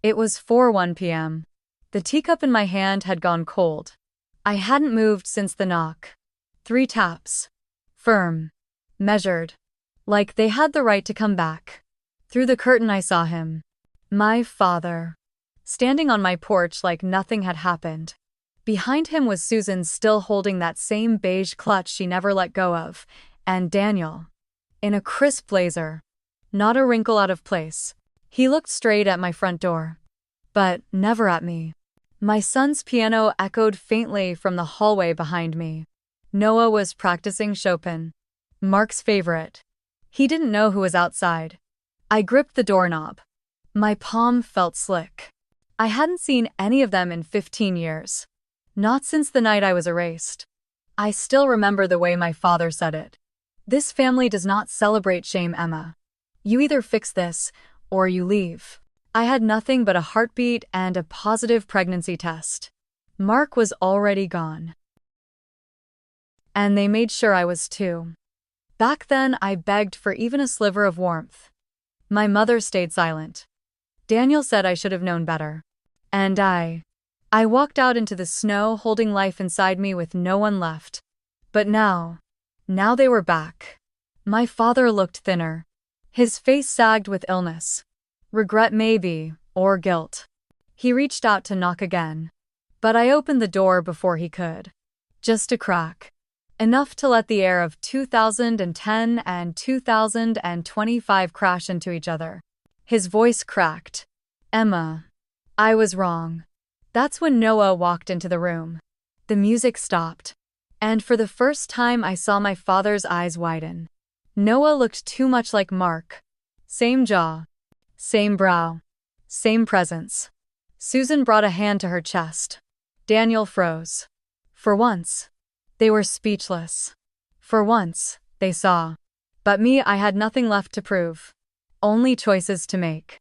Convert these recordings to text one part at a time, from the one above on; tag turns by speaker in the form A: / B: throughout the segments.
A: It was 4:01 p.m. The teacup in my hand had gone cold. I hadn't moved since the knock. 3 taps. Firm. Measured. Like they had the right to come back. Through the curtain I saw him. My father. Standing on my porch like nothing had happened. Behind him was Susan, still holding that same beige clutch she never let go of, and Daniel. In a crisp blazer. Not a wrinkle out of place. He looked straight at my front door. But never at me. My son's piano echoed faintly from the hallway behind me. Noah was practicing Chopin. Mark's favorite. He didn't know who was outside. I gripped the doorknob. My palm felt slick. I hadn't seen any of them in 15 years. Not since the night I was erased. I still remember the way my father said it. This family does not celebrate shame, Emma. You either fix this, or you leave. I had nothing but a heartbeat and a positive pregnancy test. Mark was already gone. And they made sure I was too. Back then, I begged for even a sliver of warmth. My mother stayed silent. Daniel said I should have known better. And I walked out into the snow holding life inside me with no one left. But now they were back. My father looked thinner. His face sagged with illness. Regret maybe, or guilt. He reached out to knock again. But I opened the door before he could. Just a crack. Enough to let the air of 2010 and 2025 crash into each other. His voice cracked. Emma, I was wrong. That's when Noah walked into the room. The music stopped. And for the first time I saw my father's eyes widen. Noah looked too much like Mark. Same jaw. Same brow. Same presence. Susan brought a hand to her chest. Daniel froze. For once, they were speechless. For once, they saw. But me, I had nothing left to prove. Only choices to make.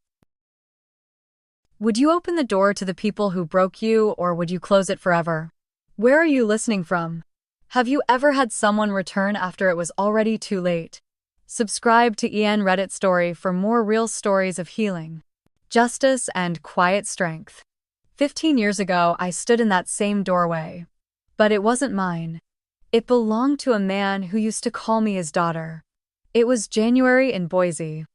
A: Would you open the door to the people who broke you, or would you close it forever? Where are you listening from? Have you ever had someone return after it was already too late? Subscribe to EN Reddit Story for more real stories of healing, justice, and quiet strength. 15 years ago, I stood in that same doorway. But it wasn't mine. It belonged to a man who used to call me his daughter. It was January in Boise.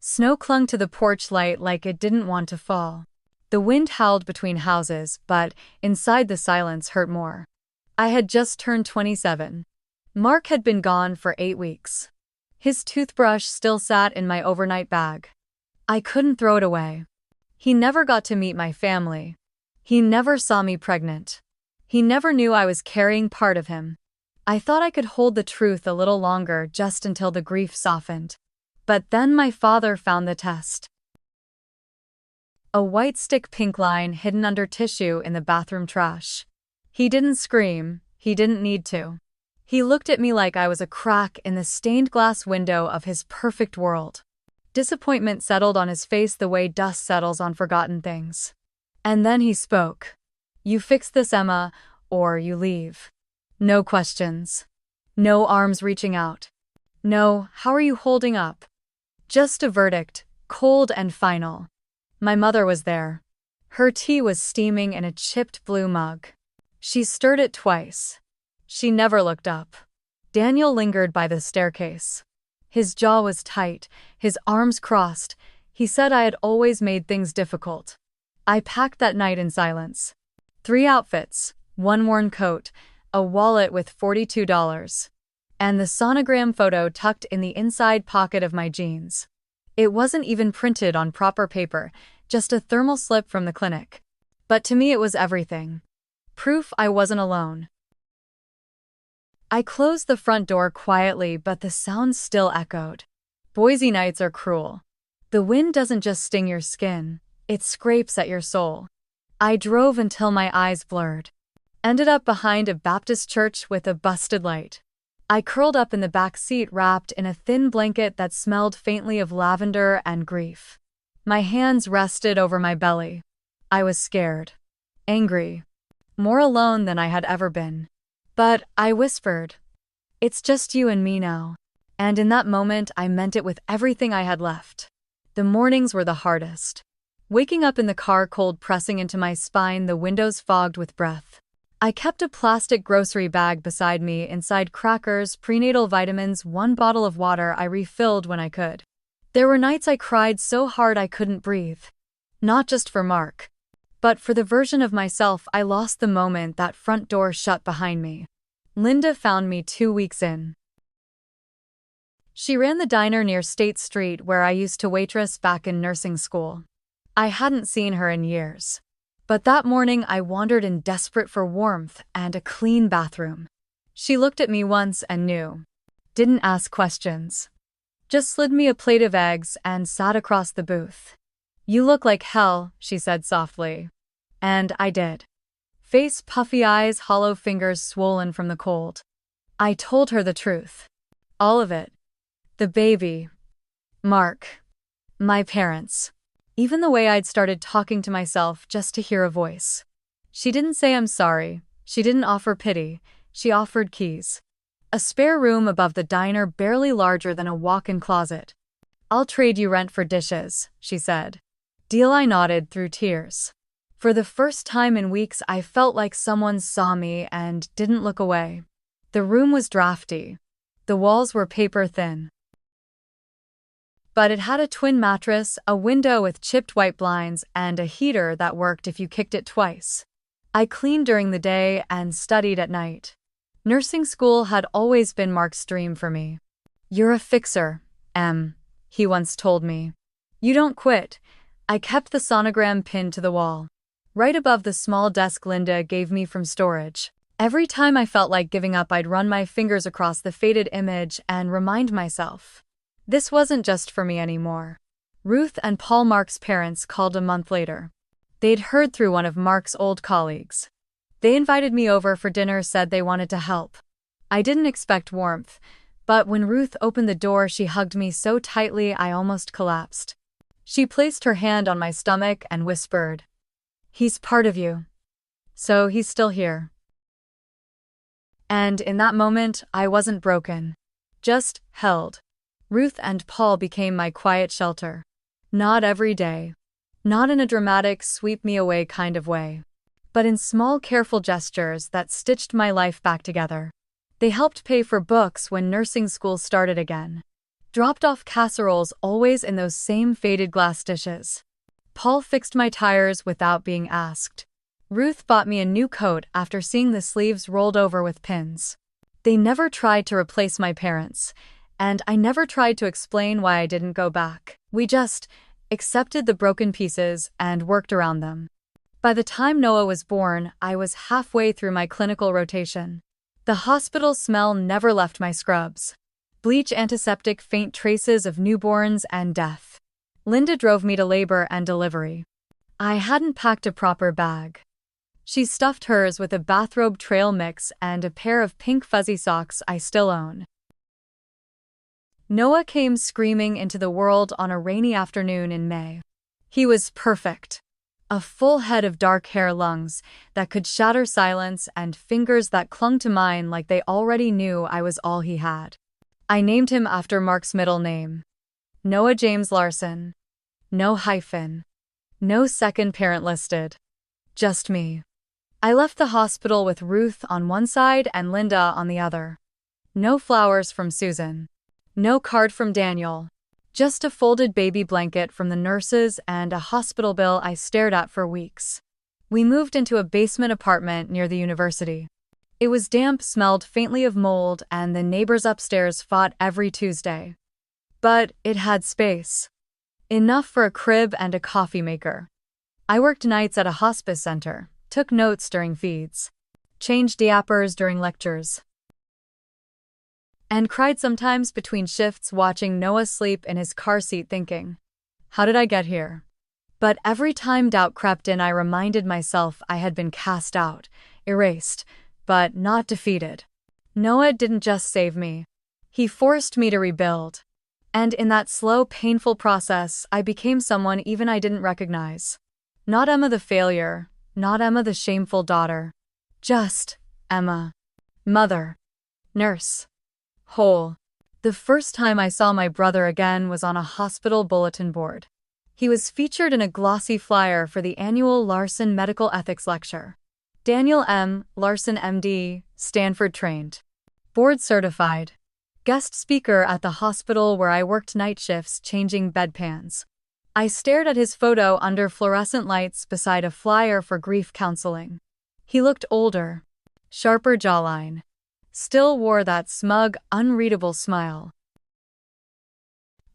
A: Snow clung to the porch light like it didn't want to fall. The wind howled between houses, but inside the silence hurt more. I had just turned 27. Mark had been gone for 8 weeks. His toothbrush still sat in my overnight bag. I couldn't throw it away. He never got to meet my family. He never saw me pregnant. He never knew I was carrying part of him. I thought I could hold the truth a little longer, just until the grief softened. But then my father found the test. A white stick pink line hidden under tissue in the bathroom trash. He didn't scream. He didn't need to. He looked at me like I was a crack in the stained glass window of his perfect world. Disappointment settled on his face the way dust settles on forgotten things. And then he spoke. You fix this, Emma, or you leave. No questions. No arms reaching out. No, how are you holding up? Just a verdict, cold and final. My mother was there. Her tea was steaming in a chipped blue mug. She stirred it twice. She never looked up. Daniel lingered by the staircase. His jaw was tight, his arms crossed. He said I had always made things difficult. I packed that night in silence. 3 outfits, 1 worn coat, a wallet with $42, and the sonogram photo tucked in the inside pocket of my jeans. It wasn't even printed on proper paper, just a thermal slip from the clinic. But to me it was everything. Proof I wasn't alone. I closed the front door quietly, but the sound still echoed. Boise nights are cruel. The wind doesn't just sting your skin, it scrapes at your soul. I drove until my eyes blurred. Ended up behind a Baptist church with a busted light. I curled up in the back seat, wrapped in a thin blanket that smelled faintly of lavender and grief. My hands rested over my belly. I was scared. Angry. More alone than I had ever been. But I whispered, "It's just you and me now." And in that moment, I meant it with everything I had left. The mornings were the hardest. Waking up in the car, cold pressing into my spine, the windows fogged with breath. I kept a plastic grocery bag beside me, inside crackers, prenatal vitamins, one bottle of water I refilled when I could. There were nights I cried so hard I couldn't breathe. Not just for Mark, but for the version of myself I lost the moment that front door shut behind me. Linda found me 2 weeks in. She ran the diner near State Street where I used to waitress back in nursing school. I hadn't seen her in years. But that morning I wandered in, desperate for warmth and a clean bathroom. She looked at me once and knew. Didn't ask questions. Just slid me a plate of eggs and sat across the booth. "You look like hell," she said softly. And I did. Face puffy, eyes hollow, fingers swollen from the cold. I told her the truth. All of it. The baby. Mark. My parents. Even the way I'd started talking to myself just to hear a voice. She didn't say I'm sorry. She didn't offer pity. She offered keys. A spare room above the diner, barely larger than a walk-in closet. "I'll trade you rent for dishes," she said. "Deal," I nodded through tears. For the first time in weeks, I felt like someone saw me and didn't look away. The room was drafty. The walls were paper thin. But it had a twin mattress, a window with chipped white blinds, and a heater that worked if you kicked it twice. I cleaned during the day and studied at night. Nursing school had always been Mark's dream for me. "You're a fixer, Em," he once told me. "You don't quit." I kept the sonogram pinned to the wall, right above the small desk Linda gave me from storage. Every time I felt like giving up, I'd run my fingers across the faded image and remind myself, this wasn't just for me anymore. Ruth and Paul, Mark's parents, called a month later. They'd heard through one of Mark's old colleagues. They invited me over for dinner, said they wanted to help. I didn't expect warmth, but when Ruth opened the door, she hugged me so tightly I almost collapsed. She placed her hand on my stomach and whispered, "He's part of you. So he's still here." And in that moment, I wasn't broken. Just held. Ruth and Paul became my quiet shelter. Not every day. Not in a dramatic, sweep-me-away kind of way. But in small, careful gestures that stitched my life back together. They helped pay for books when nursing school started again. Dropped off casseroles always in those same faded glass dishes. Paul fixed my tires without being asked. Ruth bought me a new coat after seeing the sleeves rolled over with pins. They never tried to replace my parents, and I never tried to explain why I didn't go back. We just accepted the broken pieces and worked around them. By the time Noah was born, I was halfway through my clinical rotation. The hospital smell never left my scrubs. Bleach, antiseptic, faint traces of newborns and death. Linda drove me to labor and delivery. I hadn't packed a proper bag. She stuffed hers with a bathrobe, trail mix, and a pair of pink fuzzy socks I still own. Noah came screaming into the world on a rainy afternoon in May. He was perfect. A full head of dark hair, lungs that could shatter silence, and fingers that clung to mine like they already knew I was all he had. I named him after Mark's middle name. Noah James Larson. No hyphen. No second parent listed. Just me. I left the hospital with Ruth on one side and Linda on the other. No flowers from Susan. No card from Daniel. Just a folded baby blanket from the nurses and a hospital bill I stared at for weeks. We moved into a basement apartment near the university. It was damp, smelled faintly of mold, and the neighbors upstairs fought every Tuesday. But it had space. Enough for a crib and a coffee maker. I worked nights at a hospice center, took notes during feeds, changed diapers during lectures, and cried sometimes between shifts watching Noah sleep in his car seat thinking, how did I get here? But every time doubt crept in, I reminded myself I had been cast out, erased, but not defeated. Noah didn't just save me. He forced me to rebuild. And in that slow, painful process, I became someone even I didn't recognize. Not Emma the failure, not Emma the shameful daughter. Just Emma. Mother. Nurse. Whole. The first time I saw my brother again was on a hospital bulletin board. He was featured in a glossy flyer for the annual Larson Medical Ethics Lecture. Daniel M. Larson, MD, Stanford trained. Board certified. Guest speaker at the hospital where I worked night shifts changing bedpans. I stared at his photo under fluorescent lights beside a flyer for grief counseling. He looked older. Sharper jawline. Still wore that smug, unreadable smile.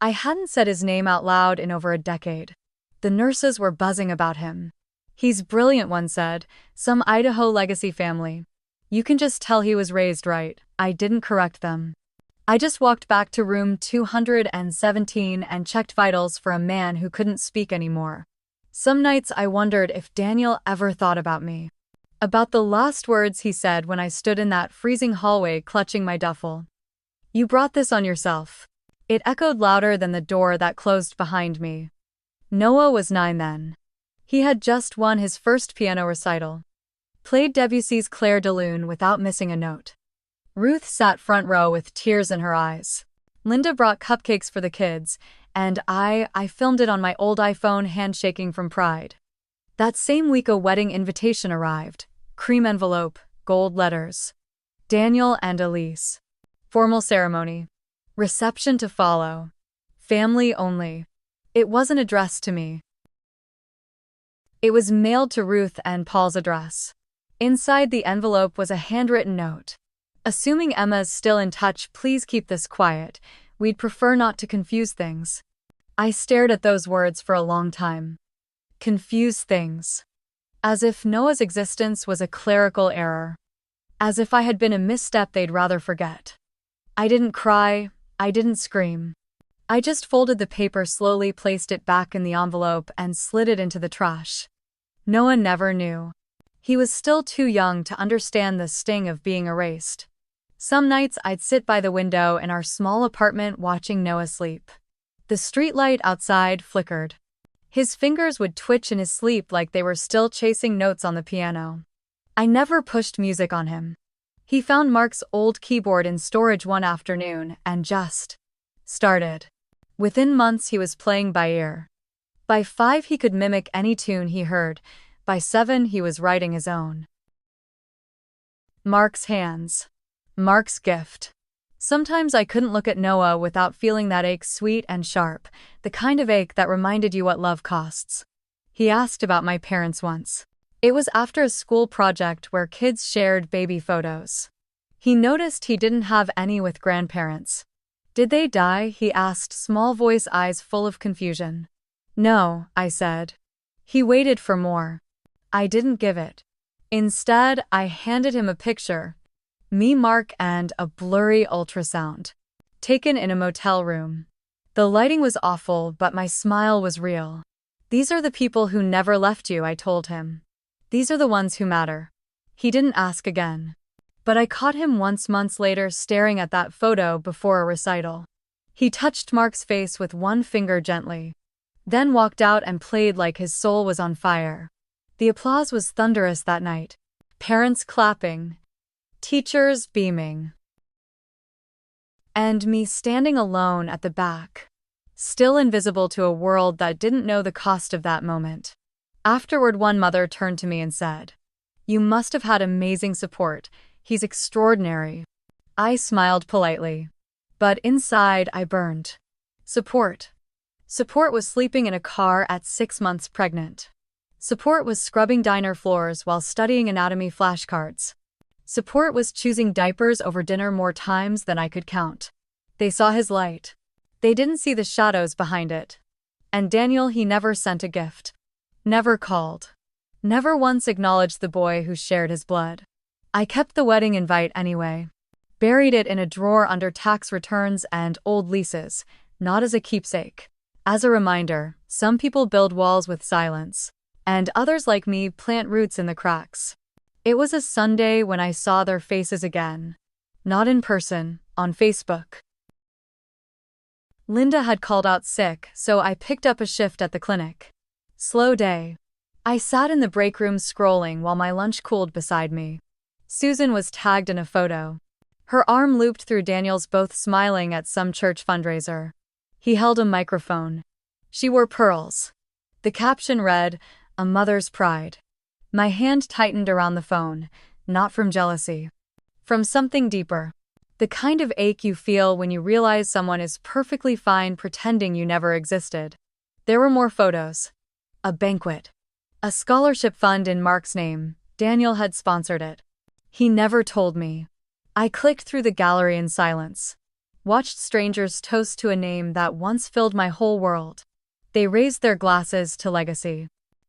A: I hadn't said his name out loud in over a decade. The nurses were buzzing about him. "He's brilliant," one said. "Some Idaho legacy family." You can just tell he was raised right. I didn't correct them. I just walked back to room 217 and checked vitals for a man who couldn't speak anymore. Some nights I wondered if Daniel ever thought about me. About the last words he said when I stood in that freezing hallway clutching my duffel. "You brought this on yourself." It echoed louder than the door that closed behind me. Noah was 9 then. He had just won his first piano recital. Played Debussy's Clair de Lune without missing a note. Ruth sat front row with tears in her eyes. Linda brought cupcakes for the kids, and I filmed it on my old iPhone, handshaking from pride. That same week a wedding invitation arrived. Cream envelope, gold letters. Daniel and Elise. Formal ceremony. Reception to follow. Family only. It wasn't addressed to me. It was mailed to Ruth and Paul's address. Inside the envelope was a handwritten note. "Assuming Emma's still in touch, please keep this quiet. We'd prefer not to confuse things." I stared at those words for a long time. Confuse things. As if Noah's existence was a clerical error. As if I had been a misstep they'd rather forget. I didn't cry. I didn't scream. I just folded the paper slowly, placed it back in the envelope, and slid it into the trash. Noah never knew. He was still too young to understand the sting of being erased. Some nights I'd sit by the window in our small apartment watching Noah sleep. The streetlight outside flickered. His fingers would twitch in his sleep like they were still chasing notes on the piano. I never pushed music on him. He found Mark's old keyboard in storage one afternoon and just started. Within months he was playing by ear. By 5 he could mimic any tune he heard. By 7 he was writing his own. Mark's hands. Mark's gift. Sometimes I couldn't look at Noah without feeling that ache, sweet and sharp, the kind of ache that reminded you what love costs. He asked about my parents once. It was after a school project where kids shared baby photos. He noticed he didn't have any with grandparents. "Did they die?" he asked, small voice, eyes full of confusion. "No," I said. He waited for more. I didn't give it. Instead, I handed him a picture. Me, Mark, and a blurry ultrasound. Taken in a motel room. The lighting was awful, but my smile was real. "These are the people who never left you," I told him. "These are the ones who matter." He didn't ask again. But I caught him once months later staring at that photo before a recital. He touched Mark's face with one finger gently. Then walked out and played like his soul was on fire. The applause was thunderous that night. Parents clapping. Teachers beaming. And me standing alone at the back. Still invisible to a world that didn't know the cost of that moment. Afterward, one mother turned to me and said, "You must have had amazing support. He's extraordinary." I smiled politely. But inside I burned. Support. Support was sleeping in a car at 6 months pregnant. Support was scrubbing diner floors while studying anatomy flashcards. Support was choosing diapers over dinner more times than I could count. They saw his light. They didn't see the shadows behind it. And Daniel, he never sent a gift. Never called. Never once acknowledged the boy who shared his blood. I kept the wedding invite anyway. Buried it in a drawer under tax returns and old leases, not as a keepsake. As a reminder, some people build walls with silence, and others like me plant roots in the cracks. It was a Sunday when I saw their faces again. Not in person, on Facebook. Linda had called out sick, so I picked up a shift at the clinic. Slow day. I sat in the break room scrolling while my lunch cooled beside me. Susan was tagged in a photo. Her arm looped through Daniel's, both smiling at some church fundraiser. He held a microphone. She wore pearls. The caption read, "A mother's pride." My hand tightened around the phone, not from jealousy. From something deeper. The kind of ache you feel when you realize someone is perfectly fine pretending you never existed. There were more photos. A banquet. A scholarship fund in Mark's name. Daniel had sponsored it. He never told me. I clicked through the gallery in silence. Watched strangers toast to a name that once filled my whole world. They raised their glasses to legacy.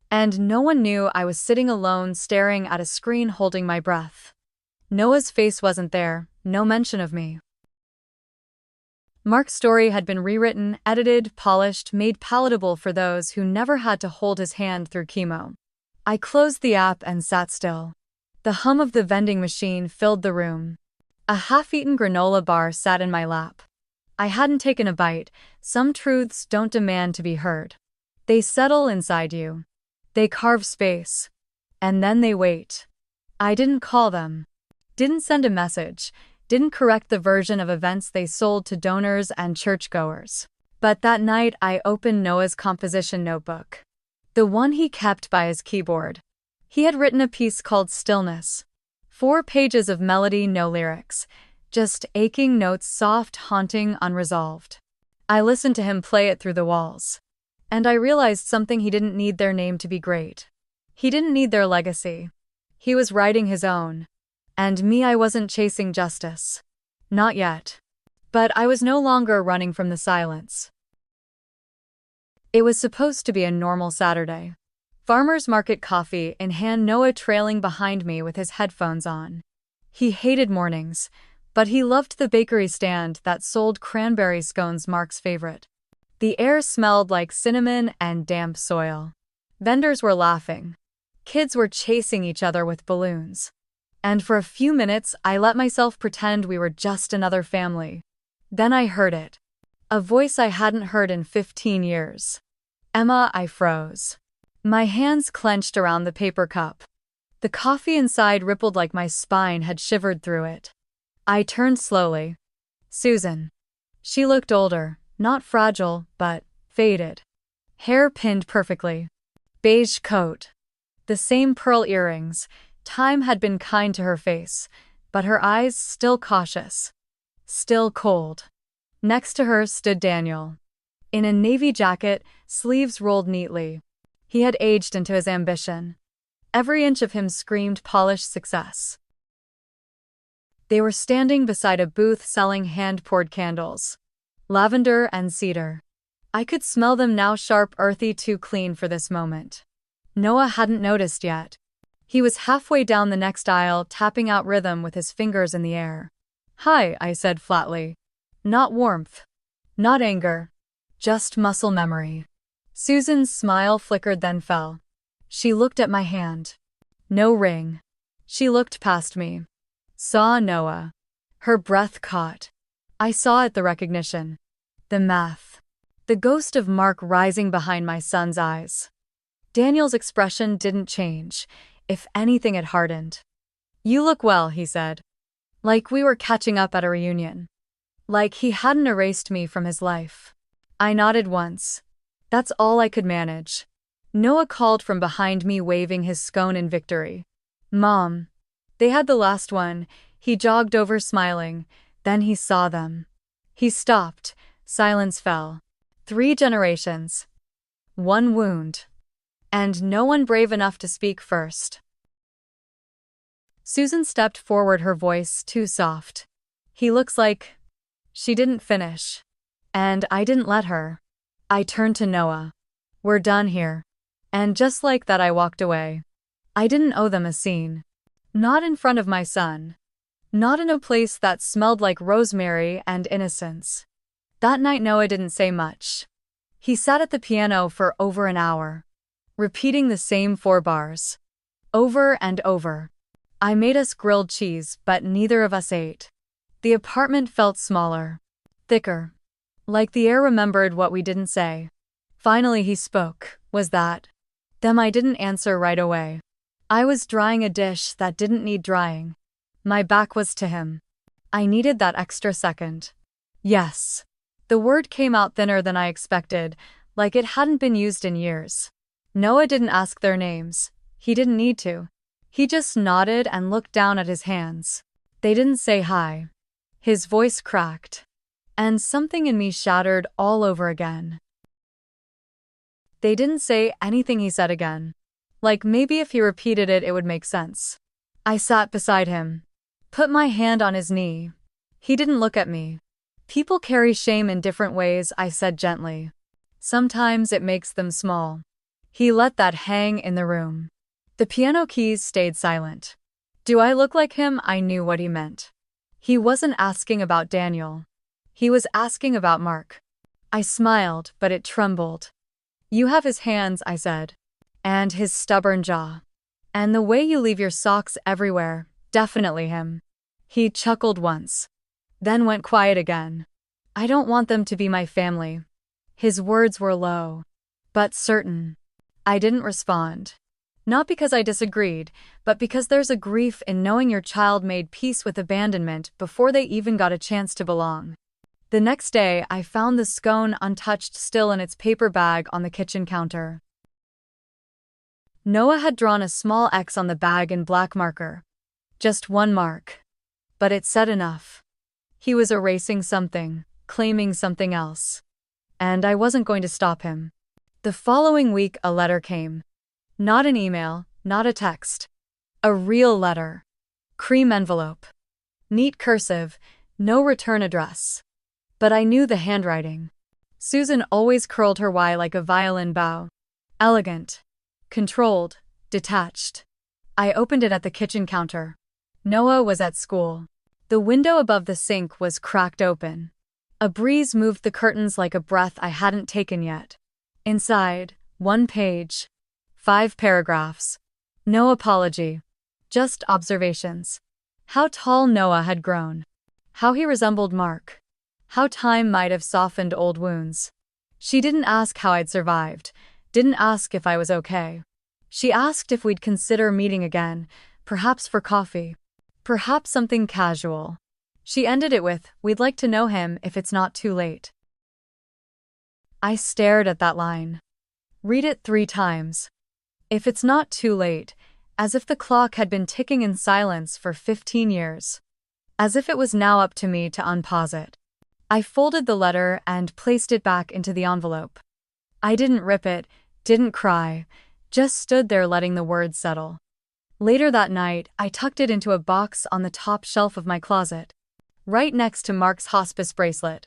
A: And no one knew I was sitting alone staring at a screen holding my breath. Noah's face wasn't there, no mention of me. Mark's story had been rewritten, edited, polished, made palatable for those who never had to hold his hand through chemo. I closed the app and sat still. The hum of the vending machine filled the room. A half-eaten granola bar sat in my lap. I hadn't taken a bite. Some truths don't demand to be heard. They settle inside you. They carve space. And then they wait. I didn't call them. Didn't send a message. Didn't correct the version of events they sold to donors and churchgoers. But that night I opened Noah's composition notebook. The one he kept by his keyboard. He had written a piece called Stillness. 4 pages of melody, no lyrics. Just aching notes, soft, haunting, unresolved. I listened to him play it through the walls. And I realized something: he didn't need their name to be great. He didn't need their legacy. He was writing his own. And me, I wasn't chasing justice. Not yet. But I was no longer running from the silence. It was supposed to be a normal Saturday. Farmer's market coffee in hand, Noah trailing behind me with his headphones on. He hated mornings, but he loved the bakery stand that sold cranberry scones, Mark's favorite. The air smelled like cinnamon and damp soil. Vendors were laughing. Kids were chasing each other with balloons. And for a few minutes, I let myself pretend we were just another family. Then I heard it. A voice I hadn't heard in 15 years. "Emma," I froze. My hands clenched around the paper cup. The coffee inside rippled like my spine had shivered through it. I turned slowly. Susan. She looked older, not fragile, but faded. Hair pinned perfectly. Beige coat. The same pearl earrings. Time had been kind to her face, but her eyes still cautious. Still cold. Next to her stood Daniel. In a navy jacket, sleeves rolled neatly. He had aged into his ambition. Every inch of him screamed polished success. They were standing beside a booth selling hand-poured candles. Lavender and cedar. I could smell them now, sharp, earthy, too clean for this moment. Noah hadn't noticed yet. He was halfway down the next aisle, tapping out rhythm with his fingers in the air. "Hi," I said flatly. Not warmth. Not anger. Just muscle memory. Susan's smile flickered then fell. She looked at my hand. No ring. She looked past me. Saw Noah. Her breath caught. I saw it, the recognition. The math. The ghost of Mark rising behind my son's eyes. Daniel's expression didn't change. If anything, it hardened. "You look well," he said. Like we were catching up at a reunion. Like he hadn't erased me from his life. I nodded once. That's all I could manage. Noah called from behind me, waving his scone in victory. "Mom." They had the last one. He jogged over, smiling. Then he saw them. He stopped. Silence fell. 3 generations. 1 wound. And no one brave enough to speak first. Susan stepped forward, her voice too soft. "He looks like..." She didn't finish. And I didn't let her. I turned to Noah. "We're done here." And just like that I walked away. I didn't owe them a scene. Not in front of my son. Not in a place that smelled like rosemary and innocence. That night Noah didn't say much. He sat at the piano for over an hour. Repeating the same 4 bars. Over and over. I made us grilled cheese, but neither of us ate. The apartment felt smaller. Thicker. Like the air remembered what we didn't say. Finally he spoke. "Was that them?" I didn't answer right away. I was drying a dish that didn't need drying. My back was to him. I needed that extra second. "Yes." The word came out thinner than I expected, like it hadn't been used in years. Noah didn't ask their names. He didn't need to. He just nodded and looked down at his hands. They didn't say hi. His voice cracked. And something in me shattered all over again. They didn't say anything he said again. Like maybe if he repeated it, it would make sense. I sat beside him. Put my hand on his knee. He didn't look at me. People carry shame in different ways, I said gently. Sometimes it makes them small. He let that hang in the room. The piano keys stayed silent. Do I look like him? I knew what he meant. He wasn't asking about Daniel. He was asking about Mark. I smiled, but it trembled. You have his hands, I said. And his stubborn jaw. And the way you leave your socks everywhere, definitely him. He chuckled once. Then went quiet again. I don't want them to be my family. His words were low, but certain. I didn't respond. Not because I disagreed, but because there's a grief in knowing your child made peace with abandonment before they even got a chance to belong. The next day, I found the scone untouched still in its paper bag on the kitchen counter. Noah had drawn a small X on the bag in black marker. Just one mark. But it said enough. He was erasing something, claiming something else. And I wasn't going to stop him. The following week, a letter came. Not an email, not a text. A real letter. Cream envelope. Neat cursive, no return address. But I knew the handwriting. Susan always curled her Y like a violin bow. Elegant. Controlled. Detached. I opened it at the kitchen counter. Noah was at school. The window above the sink was cracked open. A breeze moved the curtains like a breath I hadn't taken yet. Inside, 1 page. 5 paragraphs. No apology. Just observations. How tall Noah had grown. How he resembled Mark. How time might have softened old wounds. She didn't ask how I'd survived. Didn't ask if I was okay. She asked if we'd consider meeting again, perhaps for coffee. Perhaps something casual. She ended it with, we'd like to know him if it's not too late. I stared at that line. Read it 3 times. If it's not too late, as if the clock had been ticking in silence for 15 years. As if it was now up to me to unpause it. I folded the letter and placed it back into the envelope. I didn't rip it, didn't cry, just stood there letting the words settle. Later that night, I tucked it into a box on the top shelf of my closet, right next to Mark's hospice bracelet,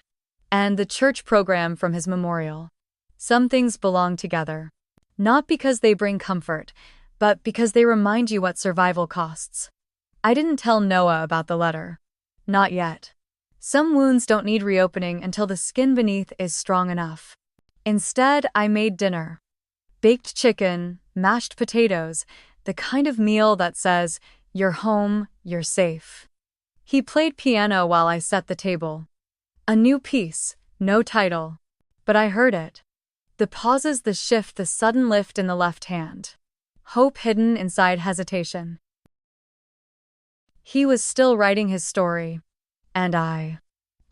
A: and the church program from his memorial. Some things belong together. Not because they bring comfort, but because they remind you what survival costs. I didn't tell Noah about the letter. Not yet. Some wounds don't need reopening until the skin beneath is strong enough. Instead, I made dinner. Baked chicken, mashed potatoes, the kind of meal that says, you're home, you're safe. He played piano while I set the table. A new piece, no title. But I heard it. The pauses, the shift, the sudden lift in the left hand. Hope hidden inside hesitation. He was still writing his story. And I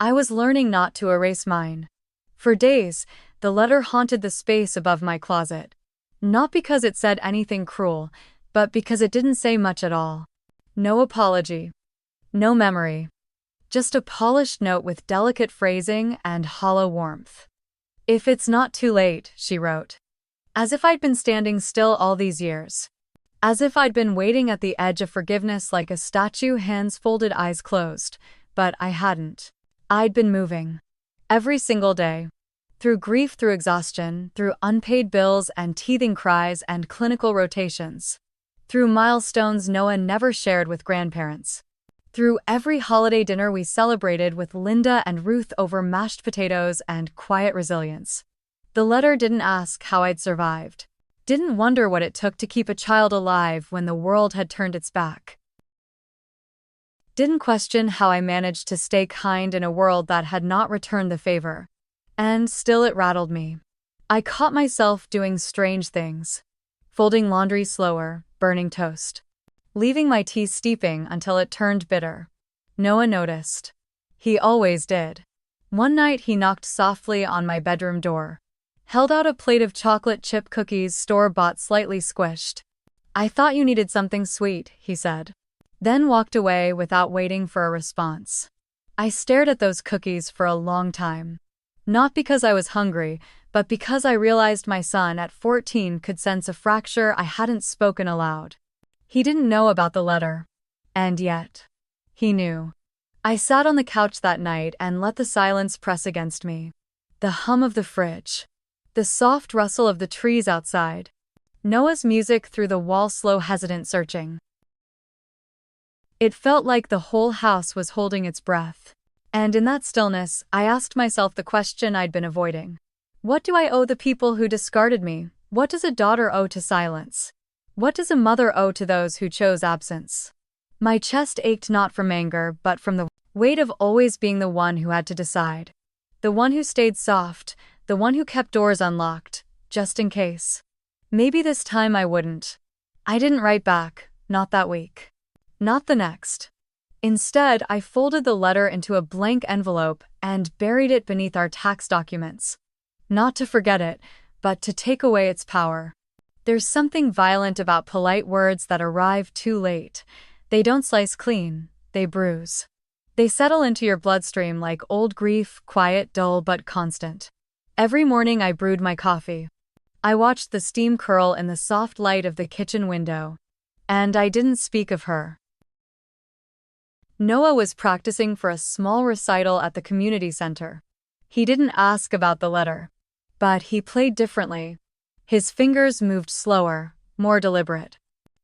A: was learning not to erase mine. For days, the letter haunted the space above my closet. Not because it said anything cruel, but because it didn't say much at all. No apology. No memory. Just a polished note with delicate phrasing and hollow warmth. If it's not too late, she wrote. As if I'd been standing still all these years. As if I'd been waiting at the edge of forgiveness like a statue, hands folded, eyes closed. But I hadn't. I'd been moving. Every single day. Through grief, through exhaustion, through unpaid bills and teething cries and clinical rotations. Through milestones Noah never shared with grandparents. Through every holiday dinner we celebrated with Linda and Ruth over mashed potatoes and quiet resilience. The letter didn't ask how I'd survived. Didn't wonder what it took to keep a child alive when the world had turned its back. Didn't question how I managed to stay kind in a world that had not returned the favor. And still it rattled me. I caught myself doing strange things. Folding laundry slower, burning toast. Leaving my tea steeping until it turned bitter. Noah noticed. He always did. One night he knocked softly on my bedroom door. held out a plate of chocolate chip cookies store-bought slightly squished. "I thought you needed something sweet," he said. Then walked away without waiting for a response. I stared at those cookies for a long time. Not because I was hungry, but because I realized my son at 14 could sense a fracture I hadn't spoken aloud. He didn't know about the letter. And yet, he knew. I sat on the couch that night and let the silence press against me. The hum of the fridge. The soft rustle of the trees outside. Noah's music through the wall, slow, hesitant searching. It felt like the whole house was holding its breath. And in that stillness, I asked myself the question I'd been avoiding. What do I owe the people who discarded me? What does a daughter owe to silence? What does a mother owe to those who chose absence? My chest ached not from anger, but from the weight of always being the one who had to decide. The one who stayed soft, the one who kept doors unlocked, just in case. Maybe this time I wouldn't. I didn't write back, not that week. Not the next. Instead, I folded the letter into a blank envelope and buried it beneath our tax documents. Not to forget it, but to take away its power. There's something violent about polite words that arrive too late. They don't slice clean, they bruise. They settle into your bloodstream like old grief, quiet, dull, but constant. Every morning I brewed my coffee. I watched the steam curl in the soft light of the kitchen window. And I didn't speak of her. Noah was practicing for a small recital at the community center. He didn't ask about the letter. But he played differently. His fingers moved slower, more deliberate.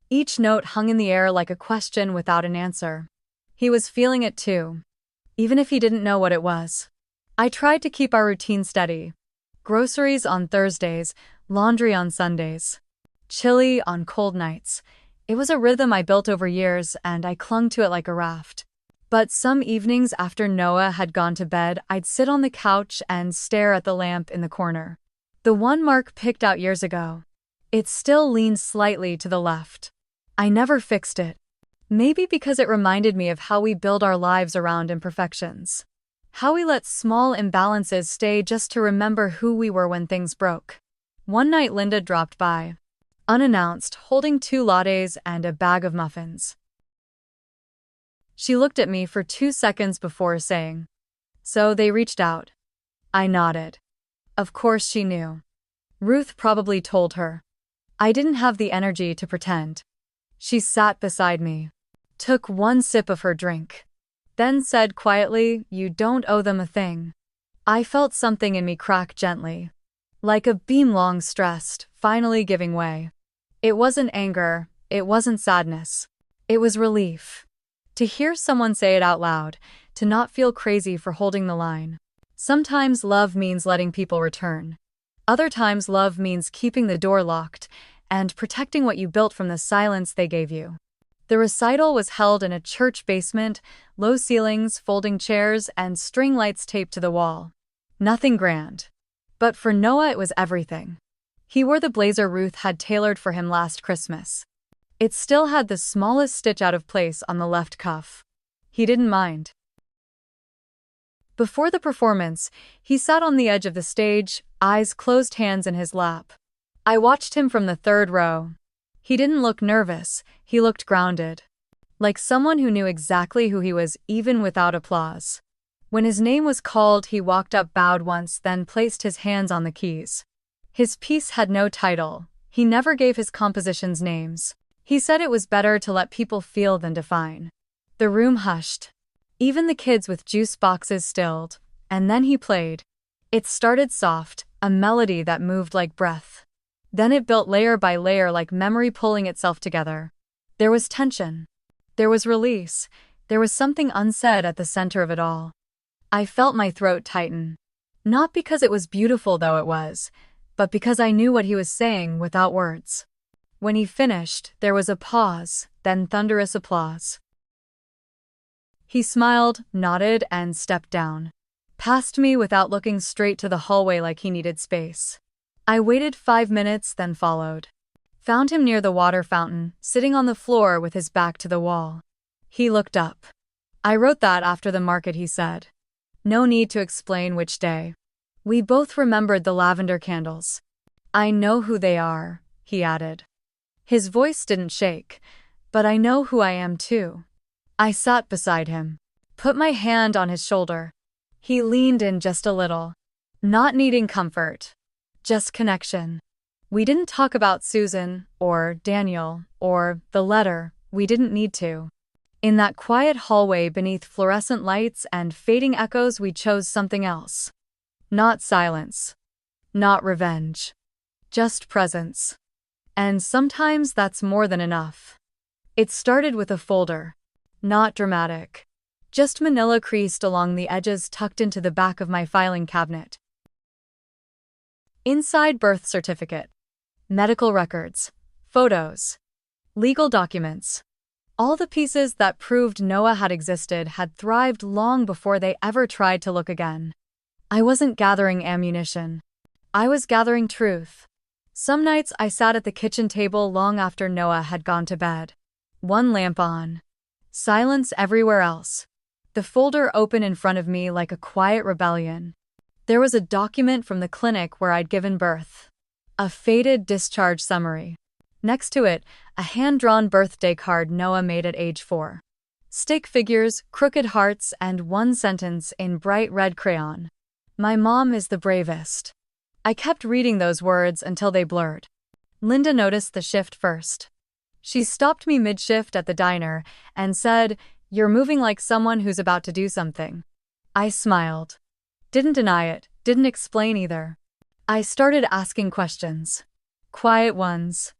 A: Each note hung in the air like a question without an answer. He was feeling it too, even if he didn't know what it was. I tried to keep our routine steady. Groceries on Thursdays, laundry on Sundays. Chili on cold nights. It was a rhythm I built over years, and I clung to it like a raft. But some evenings after Noah had gone to bed, I'd sit on the couch and stare at the lamp in the corner. The one Mark picked out years ago. It still leaned slightly to the left. I never fixed it. Maybe because it reminded me of how we build our lives around imperfections. How we let small imbalances stay just to remember who we were when things broke. One night Linda dropped by, unannounced, holding 2 lattes and a bag of muffins. She looked at me for 2 seconds before saying, "So they reached out." I nodded. Of course she knew. Ruth probably told her. I didn't have the energy to pretend. She sat beside me, took one sip of her drink, then said quietly, "You don't owe them a thing." I felt something in me crack gently, like a beam long stressed, finally giving way. It wasn't anger, it wasn't sadness. It was relief. To hear someone say it out loud, to not feel crazy for holding the line. Sometimes love means letting people return. Other times love means keeping the door locked and protecting what you built from the silence they gave you. The recital was held in a church basement, low ceilings, folding chairs, and string lights taped to the wall. Nothing grand. But for Noah it was everything. He wore the blazer Ruth had tailored for him last Christmas. It still had the smallest stitch out of place on the left cuff. He didn't mind. Before the performance, he sat on the edge of the stage, eyes closed, hands in his lap. I watched him from the 3rd row. He didn't look nervous, he looked grounded. Like someone who knew exactly who he was even without applause. When his name was called, he walked up, bowed once, then placed his hands on the keys. His piece had no title. He never gave his compositions names. He said it was better to let people feel than define. The room hushed. Even the kids with juice boxes stilled. And then he played. It started soft, a melody that moved like breath. Then it built layer by layer like memory pulling itself together. There was tension. There was release. There was something unsaid at the center of it all. I felt my throat tighten. Not because it was beautiful, though it was, but because I knew what he was saying without words. When he finished, there was a pause, then thunderous applause. He smiled, nodded, and stepped down. Past me without looking, straight to the hallway like he needed space. I waited 5 minutes, then followed. Found him near the water fountain, sitting on the floor with his back to the wall. He looked up. "I wrote that after the market," he said. "No need to explain which day. We both remembered the lavender candles. I know who they are, he added. His voice didn't shake, but I know who I am too. I sat beside him, put my hand on his shoulder. He leaned in just a little, not needing comfort, just connection. We didn't talk about Susan, or Daniel, or the letter. We didn't need to. In that quiet hallway beneath fluorescent lights and fading echoes, we chose something else. Not silence. Not revenge. Just presence. And sometimes that's more than enough. It started with a folder. Not dramatic. Just manila creased along the edges tucked into the back of my filing cabinet. Inside, birth certificate, medical records, photos, legal documents. All the pieces that proved Noah had existed had thrived long before they ever tried to look again. I wasn't gathering ammunition. I was gathering truth. Some nights I sat at the kitchen table long after Noah had gone to bed. One lamp on. Silence everywhere else. The folder open in front of me like a quiet rebellion. There was a document from the clinic where I'd given birth. A faded discharge summary. Next to it, a hand-drawn birthday card Noah made at age 4. Stick figures, crooked hearts, and one sentence in bright red crayon. My mom is the bravest. I kept reading those words until they blurred. Linda noticed the shift first. She stopped me mid-shift at the diner and said, "You're moving like someone who's about to do something." I smiled. Didn't deny it, didn't explain either. I started asking questions. Quiet ones.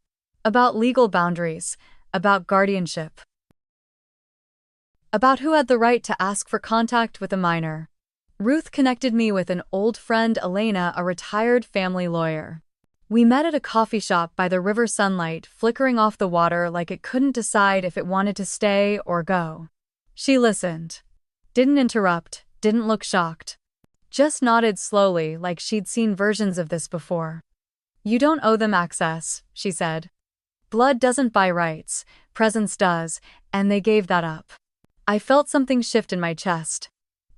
A: About legal boundaries, about guardianship. About who had the right to ask for contact with a minor. Ruth connected me with an old friend, Elena, a retired family lawyer. We met at a coffee shop by the river, sunlight flickering off the water like it couldn't decide if it wanted to stay or go. She listened. Didn't interrupt, didn't look shocked. Just nodded slowly like she'd seen versions of this before. "You don't owe them access," she said. "Blood doesn't buy rights, presence does, and they gave that up." I felt something shift in my chest.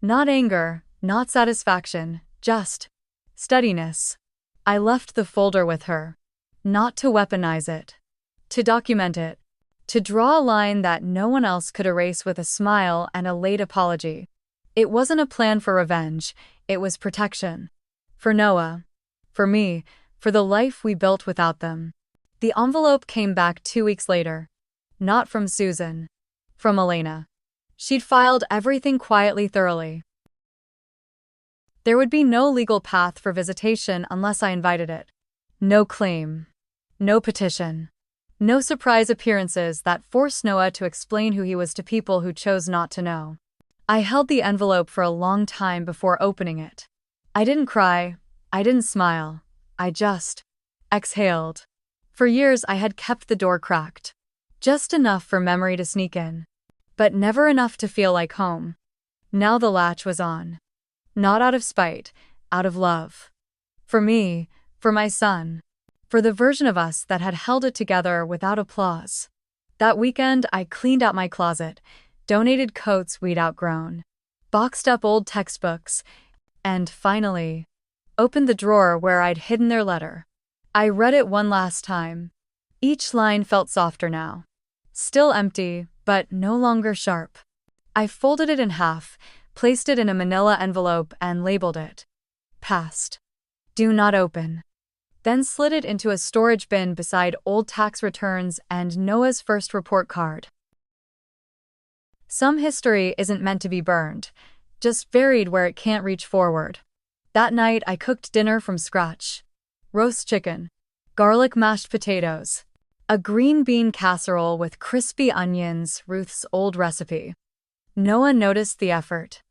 A: Not anger, not satisfaction, just steadiness. I left the folder with her. Not to weaponize it. To document it. To draw a line that no one else could erase with a smile and a late apology. It wasn't a plan for revenge, it was protection. For Noah. For me. For the life we built without them. The envelope came back 2 weeks later. Not from Susan. From Elena. She'd filed everything quietly, thoroughly. There would be no legal path for visitation unless I invited it. No claim. No petition. No surprise appearances that forced Noah to explain who he was to people who chose not to know. I held the envelope for a long time before opening it. I didn't cry. I didn't smile. I just exhaled. For years I had kept the door cracked. Just enough for memory to sneak in. But never enough to feel like home. Now the latch was on. Not out of spite, out of love. For me, for my son. For the version of us that had held it together without applause. That weekend I cleaned out my closet, donated coats we'd outgrown, boxed up old textbooks, and finally, opened the drawer where I'd hidden their letter. I read it one last time. Each line felt softer now. Still empty, but no longer sharp. I folded it in half, placed it in a manila envelope and labeled it "Passed. Do not open." Then slid it into a storage bin beside old tax returns and Noah's first report card. Some history isn't meant to be burned, just buried where it can't reach forward. That night I cooked dinner from scratch. Roast chicken, garlic mashed potatoes, a green bean casserole with crispy onions, Ruth's old recipe. Noah noticed the effort.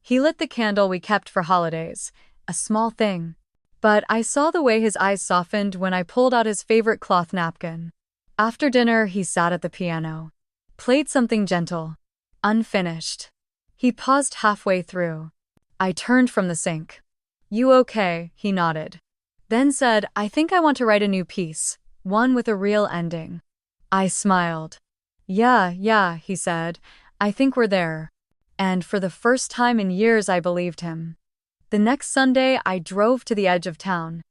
A: He lit the candle we kept for holidays, a small thing. But I saw the way his eyes softened when I pulled out his favorite cloth napkin. After dinner, he sat at the piano. Played something gentle. Unfinished. He paused halfway through. I turned from the sink. "You okay?" He nodded. Then said, "I think I want to write a new piece, one with a real ending." I smiled. Yeah, he said. "I think we're there." And for the first time in years I believed him. The next Sunday, I drove to the edge of town.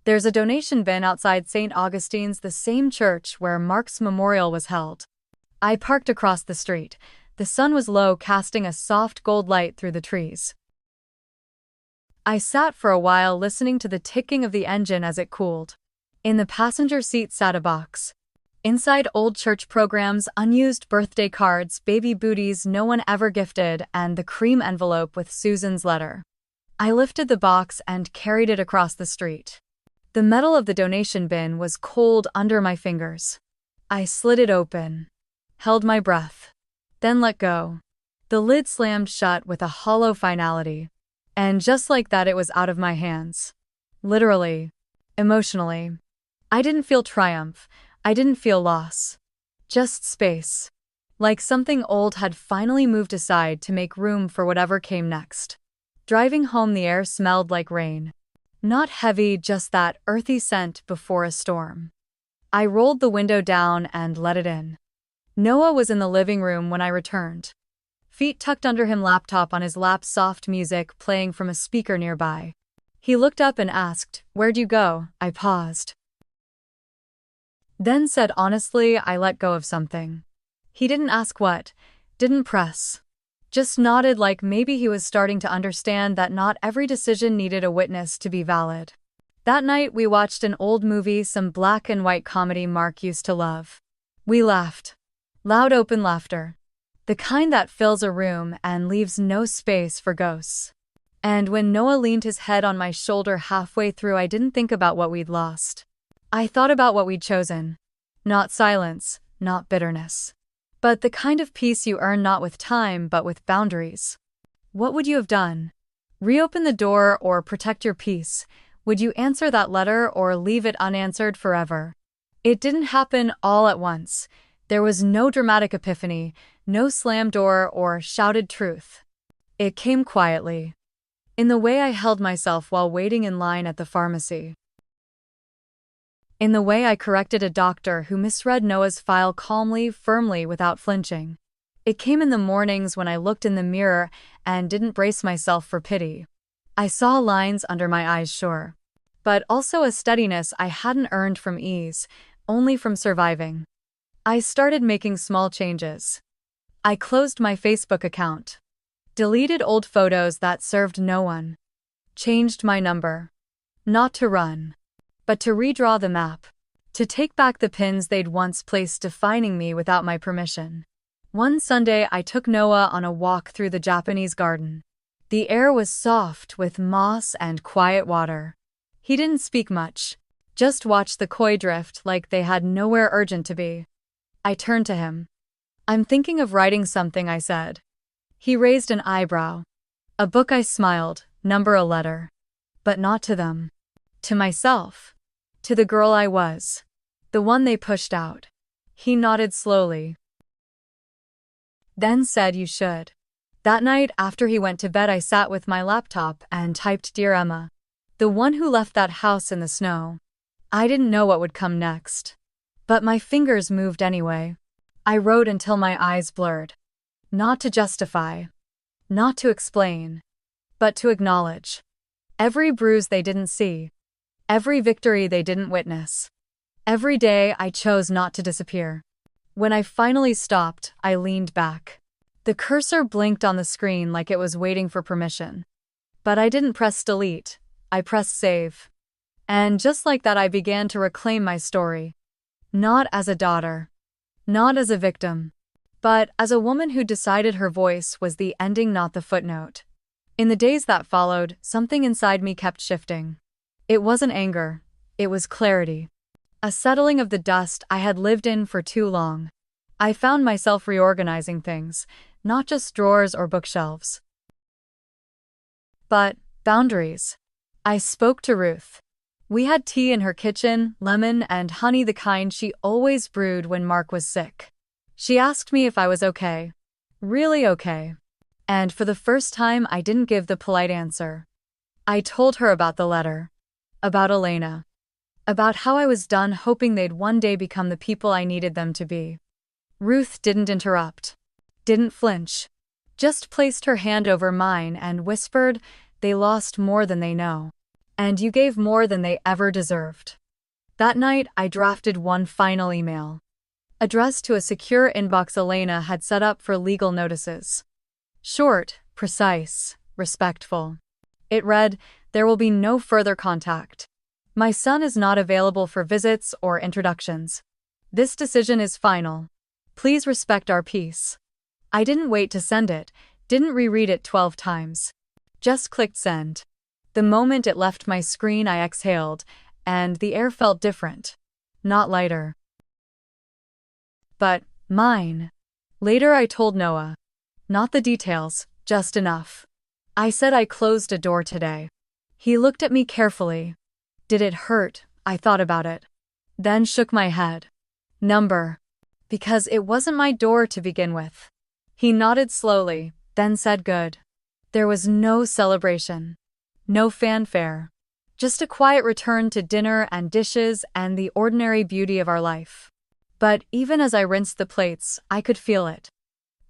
A: There's a donation bin outside St. Augustine's, the same church where Mark's memorial was held. I parked across the street. The sun was low, casting a soft gold light through the trees. I sat for a while listening to the ticking of the engine as it cooled. In the passenger seat sat a box. Inside, old church programs, unused birthday cards, baby booties no one ever gifted, and the cream envelope with Susan's letter. I lifted the box and carried it across the street. The metal of the donation bin was cold under my fingers. I slid it open, held my breath, then let go. The lid slammed shut with a hollow finality. And just like that, it was out of my hands. Literally. Emotionally. I didn't feel triumph. I didn't feel loss. Just space. Like something old had finally moved aside to make room for whatever came next. Driving home, the air smelled like rain. Not heavy, just that earthy scent before a storm. I rolled the window down and let it in. Noah was in the living room when I returned. Feet tucked under him, laptop on his lap, soft music playing from a speaker nearby. He looked up and asked, "Where'd you go?" I paused. Then said honestly, "I let go of something." He didn't ask what, didn't press. Just nodded, like maybe he was starting to understand that not every decision needed a witness to be valid. That night we watched an old movie, some black and white comedy Mark used to love. We laughed. Loud open laughter. The kind that fills a room and leaves no space for ghosts. And when Noah leaned his head on my shoulder halfway through, I didn't think about what we'd lost. I thought about what we'd chosen. Not silence, not bitterness. But the kind of peace you earn not with time but with boundaries. What would you have done? Reopen the door or protect your peace? Would you answer that letter or leave it unanswered forever? It didn't happen all at once. There was no dramatic epiphany, no slam door or shouted truth. It came quietly. In the way I held myself while waiting in line at the pharmacy. In the way I corrected a doctor who misread Noah's file calmly, firmly, without flinching. It came in the mornings when I looked in the mirror and didn't brace myself for pity. I saw lines under my eyes, sure. But also a steadiness I hadn't earned from ease, only from surviving. I started making small changes. I closed my Facebook account. Deleted old photos that served no one. Changed my number. Not to run, but to redraw the map. To take back the pins they'd once placed defining me without my permission. One Sunday I took Noah on a walk through the Japanese garden. The air was soft with moss and quiet water. He didn't speak much, just watched the koi drift like they had nowhere urgent to be. I turned to him. "I'm thinking of writing something," I said. He raised an eyebrow. "A book?" I smiled. "Number a letter." But not to them. To myself. To the girl I was. The one they pushed out. He nodded slowly. Then said, "You should." That night, after he went to bed, I sat with my laptop and typed, "Dear Emma. The one who left that house in the snow." I didn't know what would come next. But my fingers moved anyway. I wrote until my eyes blurred. Not to justify. Not to explain. But to acknowledge. Every bruise they didn't see. Every victory they didn't witness. Every day I chose not to disappear. When I finally stopped, I leaned back. The cursor blinked on the screen like it was waiting for permission. But I didn't press delete. I pressed save. And just like that, I began to reclaim my story. Not as a daughter. Not as a victim. But as a woman who decided her voice was the ending, not the footnote. In the days that followed, something inside me kept shifting. It wasn't anger. It was clarity. A settling of the dust I had lived in for too long. I found myself reorganizing things, not just drawers or bookshelves. But boundaries. I spoke to Ruth. We had tea in her kitchen, lemon and honey, the kind she always brewed when Mark was sick. She asked me if I was okay. Really okay. And for the first time, I didn't give the polite answer. I told her about the letter. About Elena. About how I was done hoping they'd one day become the people I needed them to be. Ruth didn't interrupt. Didn't flinch. Just placed her hand over mine and whispered, They lost more than they know. And you gave more than they ever deserved. That night, I drafted one final email, addressed to a secure inbox Elena had set up for legal notices. Short, precise, respectful. It read, "There will be no further contact. My son is not available for visits or introductions. This decision is final. Please respect our peace." I didn't wait to send it, didn't reread it 12 times. Just clicked send. The moment it left my screen, I exhaled, and the air felt different. Not lighter, but mine. Later I told Noah. Not the details, just enough. I said I closed a door today. He looked at me carefully. Did it hurt? I thought about it. Then shook my head. Number. Because it wasn't my door to begin with. He nodded slowly, then said good. There was no celebration. No fanfare. Just a quiet return to dinner and dishes and the ordinary beauty of our life. But even as I rinsed the plates, I could feel it.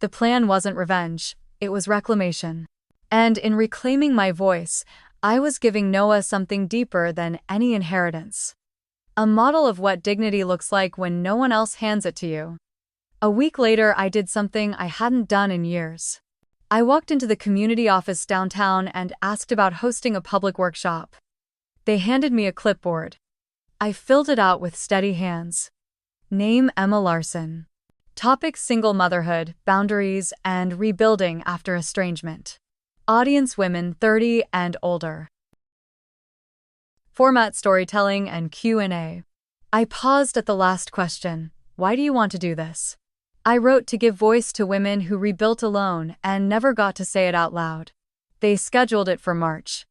A: The plan wasn't revenge, it was reclamation. And in reclaiming my voice, I was giving Noah something deeper than any inheritance. A model of what dignity looks like when no one else hands it to you. A week later, I did something I hadn't done in years. I walked into the community office downtown and asked about hosting a public workshop. They handed me a clipboard. I filled it out with steady hands. Name Emma Larson. Topic: single motherhood, boundaries, and rebuilding after estrangement. Audience: women 30 and older. Format: storytelling and Q&A. I paused at the last question. Why do you want to do this? I wrote to give voice to women who rebuilt alone and never got to say it out loud. They scheduled it for March.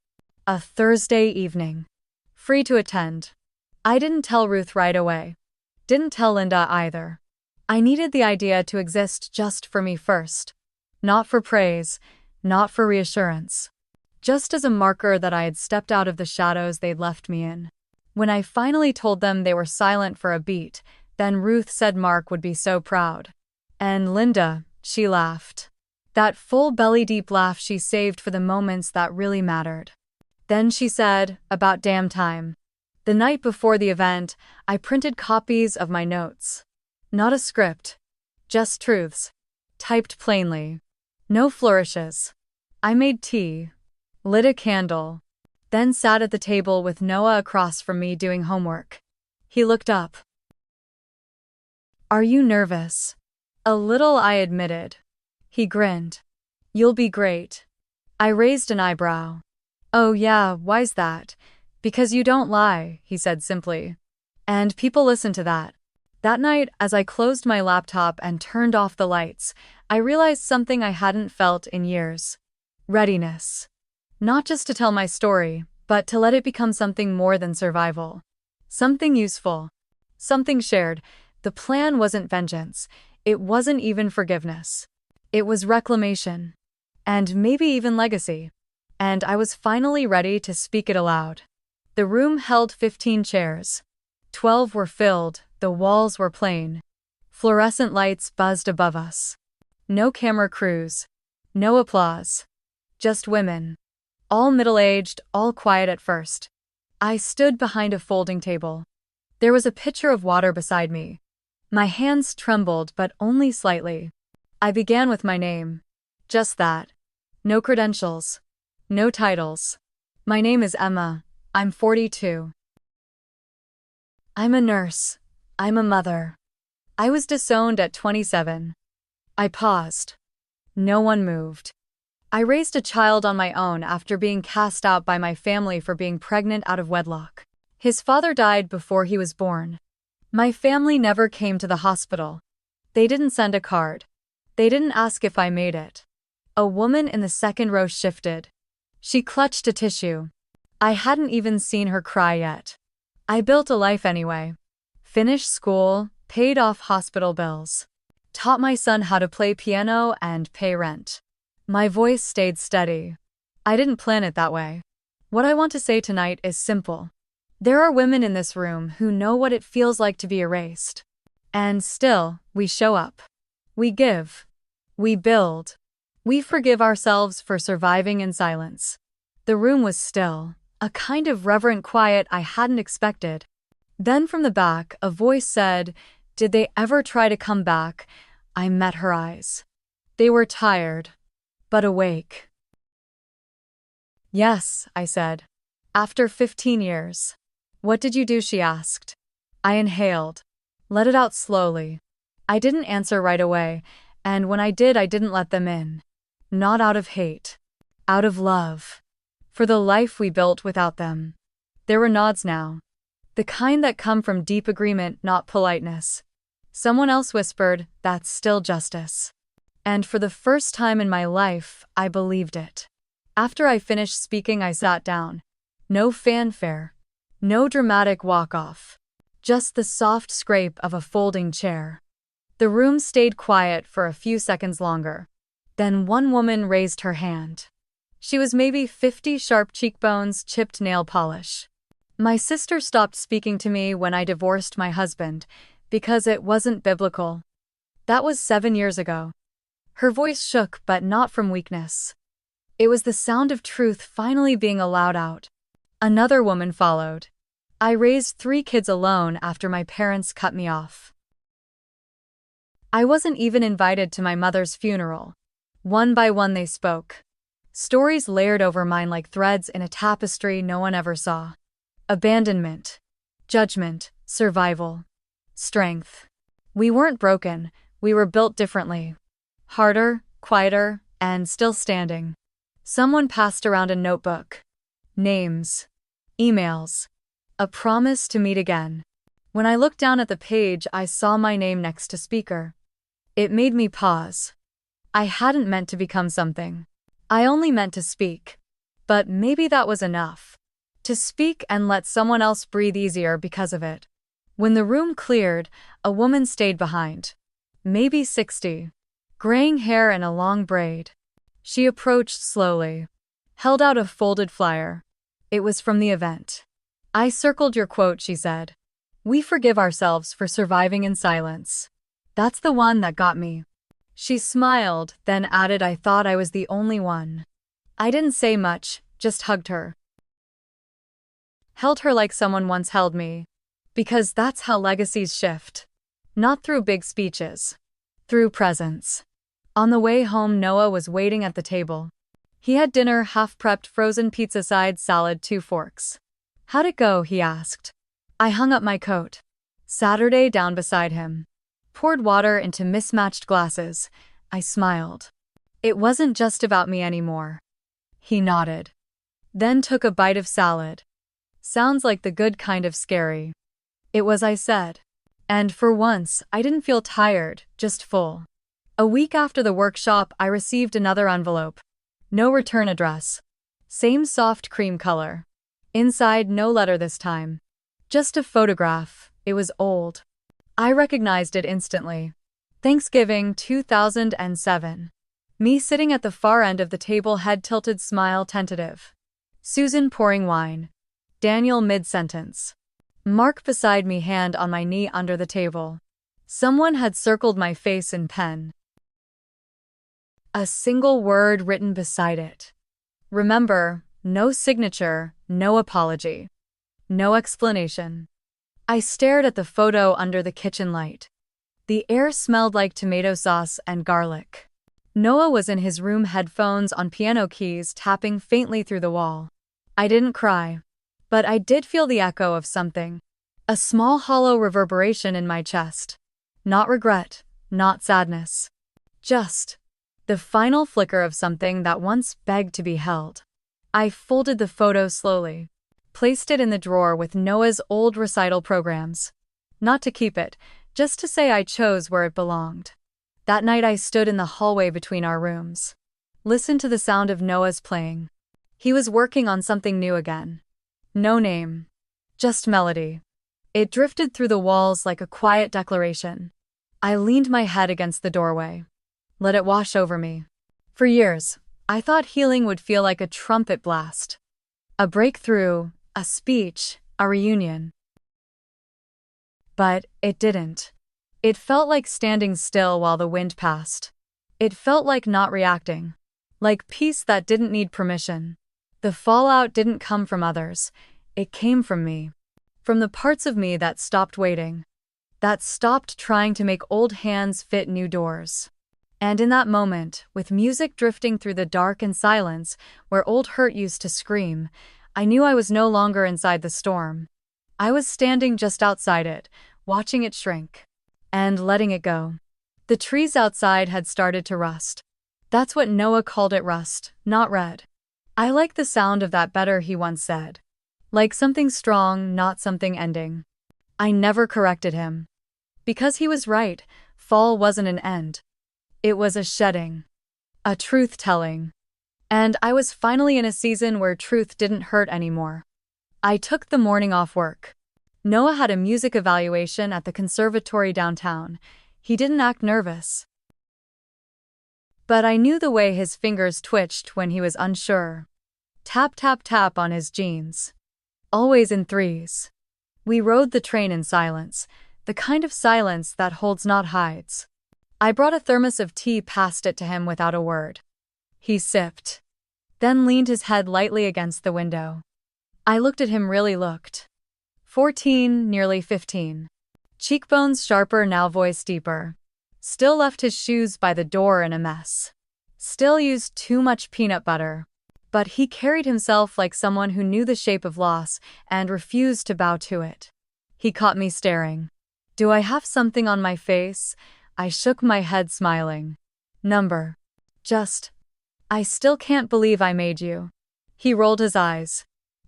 A: A Thursday evening. Free to attend. I didn't tell Ruth right away. Didn't tell Linda either. I needed the idea to exist just for me first. Not for praise, not for reassurance. Just as a marker that I had stepped out of the shadows they'd left me in. When I finally told them, they were silent for a beat. Then Ruth said Mark would be so proud. And Linda, she laughed. That full belly-deep laugh she saved for the moments that really mattered. Then she said, about damn time. The night before the event, I printed copies of my notes. Not a script. Just truths. Typed plainly. No flourishes. I made tea. Lit a candle. Then sat at the table with Noah across from me doing homework. He looked up. Are you nervous? A little, I admitted. He grinned. You'll be great. I raised an eyebrow. Oh yeah, why's that? Because you don't lie, he said simply. And people listen to that. That night, as I closed my laptop and turned off the lights, I realized something I hadn't felt in years. Readiness. Not just to tell my story, but to let it become something more than survival. Something useful. Something shared. The plan wasn't vengeance. It wasn't even forgiveness. It was reclamation. And maybe even legacy. And I was finally ready to speak it aloud. The room held 15 chairs. 12 were filled, the walls were plain. Fluorescent lights buzzed above us. No camera crews. No applause. Just women. All middle-aged, all quiet at first. I stood behind a folding table. There was a pitcher of water beside me. My hands trembled, but only slightly. I began with my name. Just that. No credentials. No titles. My name is Emma. I'm 42. I'm a nurse. I'm a mother. I was disowned at 27. I paused. No one moved. I raised a child on my own after being cast out by my family for being pregnant out of wedlock. His father died before he was born. My family never came to the hospital. They didn't send a card. They didn't ask if I made it. A woman in the second row shifted. She clutched a tissue. I hadn't even seen her cry yet. I built a life anyway. Finished school, paid off hospital bills. Taught my son how to play piano and pay rent. My voice stayed steady. I didn't plan it that way. What I want to say tonight is simple. There are women in this room who know what it feels like to be erased. And still, we show up. We give. We build. We forgive ourselves for surviving in silence. The room was still, a kind of reverent quiet I hadn't expected. Then from the back, a voice said, "Did they ever try to come back?" I met her eyes. They were tired, but awake. "Yes," I said. "After 15 years. What did you do?" she asked. I inhaled. Let it out slowly. I didn't answer right away, and when I didn't let them in. Not out of hate. Out of love. For the life we built without them. There were nods now. The kind that come from deep agreement, not politeness. Someone else whispered, "That's still justice." And for the first time in my life, I believed it. After I finished speaking, I sat down. No fanfare. No dramatic walk-off. Just the soft scrape of a folding chair. The room stayed quiet for a few seconds longer. Then one woman raised her hand. She was maybe 50, sharp cheekbones, chipped nail polish. My sister stopped speaking to me when I divorced my husband, because it wasn't biblical. That was 7 years ago. Her voice shook, but not from weakness. It was the sound of truth finally being allowed out. Another woman followed. I raised 3 kids alone after my parents cut me off. I wasn't even invited to my mother's funeral. One by one they spoke. Stories layered over mine like threads in a tapestry no one ever saw. Abandonment. Judgment. Survival. Strength. We weren't broken, we were built differently. Harder, quieter, and still standing. Someone passed around a notebook. Names. Emails. A promise to meet again. When I looked down at the page, I saw my name next to speaker. It made me pause. I hadn't meant to become something. I only meant to speak. But maybe that was enough. To speak and let someone else breathe easier because of it. When the room cleared, a woman stayed behind. Maybe 60. Graying hair and a long braid. She approached slowly. Held out a folded flyer. It was from the event. "I circled your quote," she said. "We forgive ourselves for surviving in silence." That's the one that got me. She smiled, then added, "I thought I was the only one." I didn't say much, just hugged her. Held her like someone once held me. Because that's how legacies shift. Not through big speeches. Through presence. On the way home, Noah was waiting at the table. He had dinner, half-prepped frozen pizza, side salad, 2 forks. "How'd it go?" he asked. I hung up my coat. Saturday down beside him. Poured water into mismatched glasses. I smiled. It wasn't just about me anymore. He nodded. Then took a bite of salad. "Sounds like the good kind of scary." It was, I said. And for once, I didn't feel tired, just full. A week after the workshop, I received another envelope. No return address. Same soft cream color. Inside, no letter this time. Just a photograph. It was old. I recognized it instantly. Thanksgiving 2007. Me sitting at the far end of the table, head tilted, smile tentative. Susan pouring wine. Daniel mid-sentence. Mark beside me, hand on my knee under the table. Someone had circled my face in pen. A single word written beside it. Remember, no signature, no apology. No explanation. I stared at the photo under the kitchen light. The air smelled like tomato sauce and garlic. Noah was in his room, headphones on, piano keys tapping faintly through the wall. I didn't cry. But I did feel the echo of something. A small hollow reverberation in my chest. Not regret, not sadness. Just the final flicker of something that once begged to be held. I folded the photo slowly. Placed it in the drawer with Noah's old recital programs. Not to keep it, just to say I chose where it belonged. That night I stood in the hallway between our rooms. Listened to the sound of Noah's playing. He was working on something new again. No name. Just melody. It drifted through the walls like a quiet declaration. I leaned my head against the doorway. Let it wash over me. For years, I thought healing would feel like a trumpet blast. A breakthrough, a speech, a reunion. But it didn't. It felt like standing still while the wind passed. It felt like not reacting. Like peace that didn't need permission. The fallout didn't come from others. It came from me. From the parts of me that stopped waiting. That stopped trying to make old hands fit new doors. And in that moment, with music drifting through the dark and silence, where old hurt used to scream, I knew I was no longer inside the storm. I was standing just outside it, watching it shrink. And letting it go. The trees outside had started to rust. That's what Noah called it, rust, not red. I like the sound of that better, he once said. Like something strong, not something ending. I never corrected him. Because he was right, fall wasn't an end. It was a shedding. A truth-telling. And I was finally in a season where truth didn't hurt anymore. I took the morning off work. Noah had a music evaluation at the conservatory downtown. He didn't act nervous. But I knew the way his fingers twitched when he was unsure. Tap, tap, tap on his jeans. Always in threes. We rode the train in silence, the kind of silence that holds not hides. I brought a thermos of tea, passed it to him without a word. He sipped. Then leaned his head lightly against the window. I looked at him, really looked. 14, nearly 15. Cheekbones sharper now, voice deeper. Still left his shoes by the door in a mess. Still used too much peanut butter. But he carried himself like someone who knew the shape of loss and refused to bow to it. He caught me staring. Do I have something on my face? I shook my head, smiling. Number. Just. I still can't believe I made you. He rolled his eyes.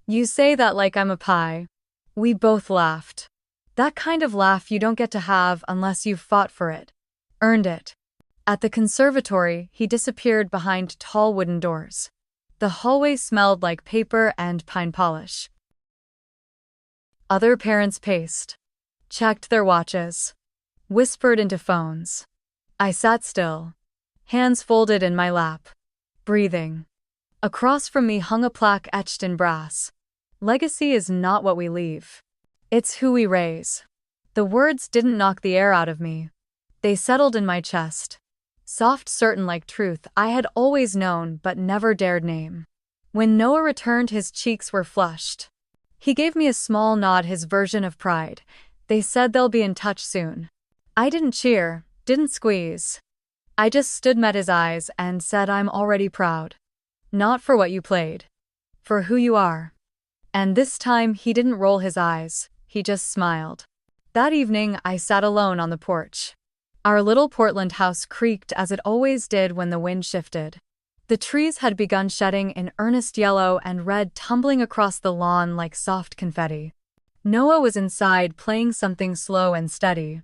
A: You say that like I'm a pie. We both laughed. That kind of laugh you don't get to have unless you've fought for it. Earned it. At the conservatory, he disappeared behind tall wooden doors. The hallway smelled like paper and pine polish. Other parents paced. Checked their watches. Whispered into phones. I sat still. Hands folded in my lap. Breathing. Across from me hung a plaque etched in brass. Legacy is not what we leave. It's who we raise. The words didn't knock the air out of me. They settled in my chest. Soft, certain like truth I had always known but never dared name. When Noah returned, his cheeks were flushed. He gave me a small nod, his version of pride. They said they'll be in touch soon. I didn't cheer, didn't squeeze. I just stood, met his eyes, and said, I'm already proud. Not for what you played. For who you are. And this time he didn't roll his eyes, he just smiled. That evening I sat alone on the porch. Our little Portland house creaked as it always did when the wind shifted. The trees had begun shedding in earnest yellow and red, tumbling across the lawn like soft confetti. Noah was inside playing something slow and steady.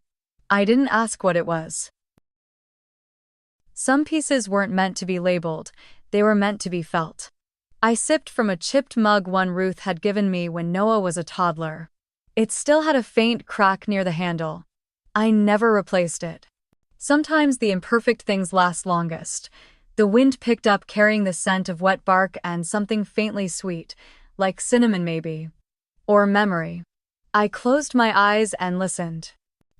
A: I didn't ask what it was. Some pieces weren't meant to be labeled, they were meant to be felt. I sipped from a chipped mug one Ruth had given me when Noah was a toddler. It still had a faint crack near the handle. I never replaced it. Sometimes the imperfect things last longest. The wind picked up, carrying the scent of wet bark and something faintly sweet, like cinnamon maybe. Or memory. I closed my eyes and listened.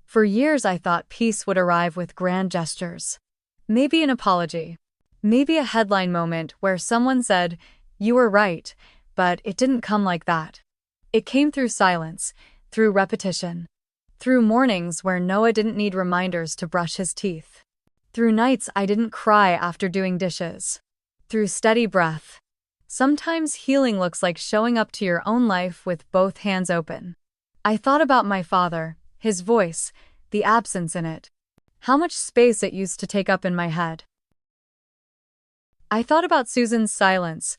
A: For years I thought peace would arrive with grand gestures. Maybe an apology. Maybe a headline moment where someone said, you were right, but it didn't come like that. It came through silence, through repetition. Through mornings where Noah didn't need reminders to brush his teeth. Through nights I didn't cry after doing dishes. Through steady breath. Sometimes healing looks like showing up to your own life with both hands open. I thought about my father, his voice, the absence in it. How much space it used to take up in my head. I thought about Susan's silence,